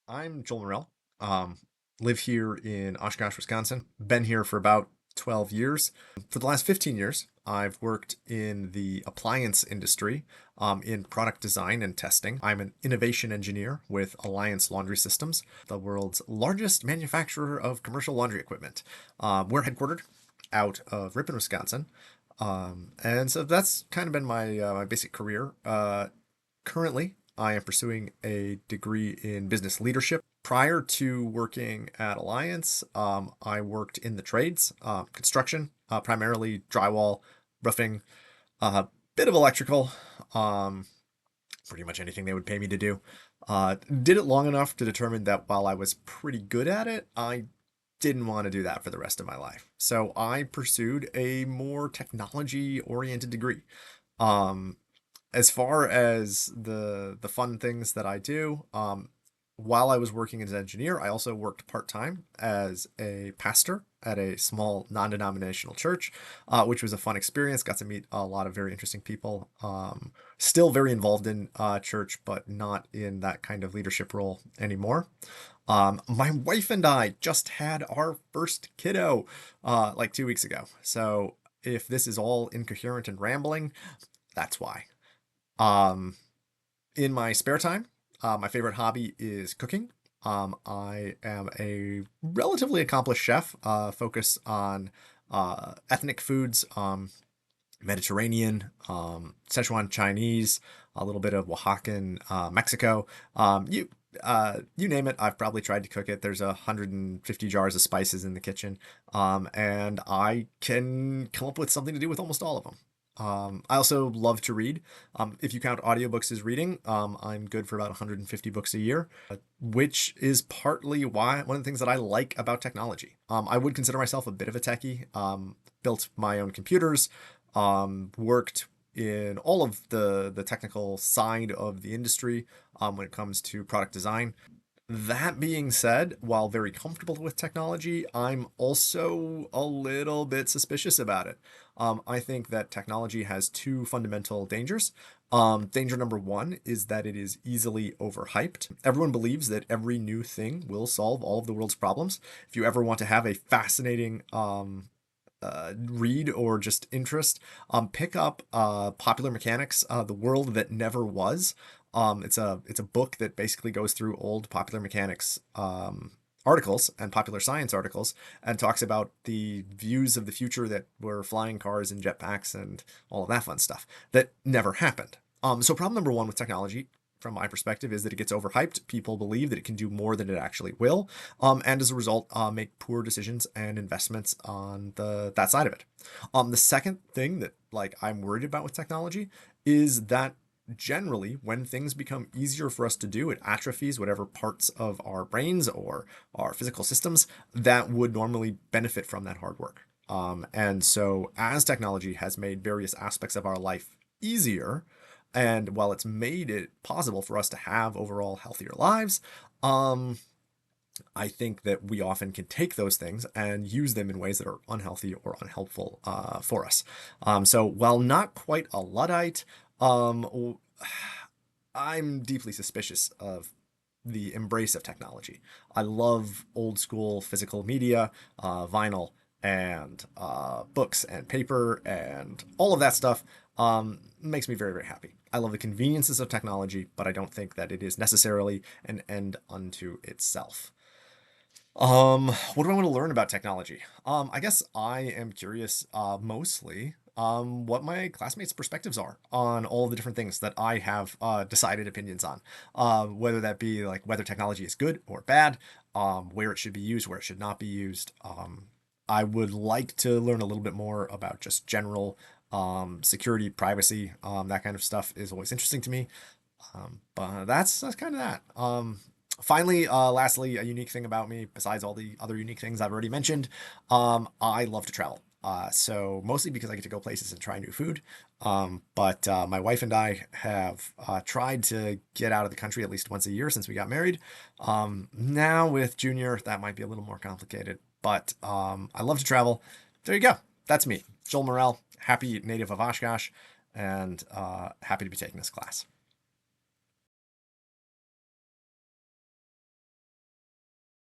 I'm Joel Morell. Um, live here in Oshkosh, Wisconsin. Been here for about 12 years. For the last 15 years, I've worked in the appliance industry, in product design and testing. I'm an innovation engineer with Alliance Laundry Systems, the world's largest manufacturer of commercial laundry equipment. We're headquartered out of Ripon, Wisconsin. And so that's kind of been my basic career. Currently, I am pursuing a degree in business leadership. Prior to working at Alliance, I worked in the trades, construction, primarily drywall, roofing, a bit of electrical, um, pretty much anything they would pay me to do. Did it long enough to determine that while I was pretty good at it, I didn't want to do that for the rest of my life. So I pursued a more technology oriented degree. Um, as far as the fun things that I do, while I was working as an engineer, I also worked part time as a pastor at a small non-denominational church, which was a fun experience. Got to meet a lot of very interesting people. Still very involved in church, but not in that kind of leadership role anymore. My wife and I just had our first kiddo like 2 weeks ago. So if this is all incoherent and rambling, that's why. Um, in my spare time, my favorite hobby is cooking. I am a relatively accomplished chef, focus on ethnic foods, Mediterranean, Szechuan Chinese, a little bit of Oaxacan, Mexico. You name it, I've probably tried to cook it. There's 150 jars of spices in the kitchen, and I can come up with something to do with almost all of them. I also love to read. If you count audiobooks as reading, I'm good for about 150 books a year, which is partly why one of the things that I like about technology. I would consider myself a bit of a techie. Built my own computers, worked in all of the technical side of the industry when it comes to product design. That being said, while very comfortable with technology, I'm also a little bit suspicious about it. I think that technology has two fundamental dangers. Danger number one is that it is easily overhyped. Everyone believes that every new thing will solve all of the world's problems. If you ever want to have a fascinating read or just interest, pick up Popular Mechanics, The World That Never Was. It's a book that basically goes through old Popular Mechanics articles and popular science articles and talks about the views of the future that were flying cars and jetpacks and all of that fun stuff that never happened. So problem number one with technology, from my perspective, is that it gets overhyped. People believe that it can do more than it actually will, and as a result, make poor decisions and investments on the that side of it. The second thing that I'm worried about with technology is that generally when things become easier for us to do, it atrophies whatever parts of our brains or our physical systems that would normally benefit from that hard work. And so as technology has made various aspects of our life easier, and while it's made it possible for us to have overall healthier lives, um, I think that we often can take those things and use them in ways that are unhealthy or unhelpful for us. So while not quite a Luddite, um, I'm deeply suspicious of the embrace of technology. I love old school physical media, vinyl, and books and paper and all of that stuff. Makes me very, very happy. I love the conveniences of technology, but I don't think that it is necessarily an end unto itself. What do I want to learn about technology? I guess I am curious, mostly, what my classmates' perspectives are on all the different things that I have decided opinions on. Whether that be like whether technology is good or bad, where it should be used, where it should not be used. I would like to learn a little bit more about just general security, privacy, that kind of stuff is always interesting to me. But that's kind of that. Finally, lastly, a unique thing about me, besides all the other unique things I've already mentioned, I love to travel. So mostly because I get to go places and try new food. But my wife and I have tried to get out of the country at least once a year since we got married. Now with Junior, that might be a little more complicated. But I love to travel. There you go. That's me, Joel Morell, happy native of Oshkosh, and happy to be taking this class.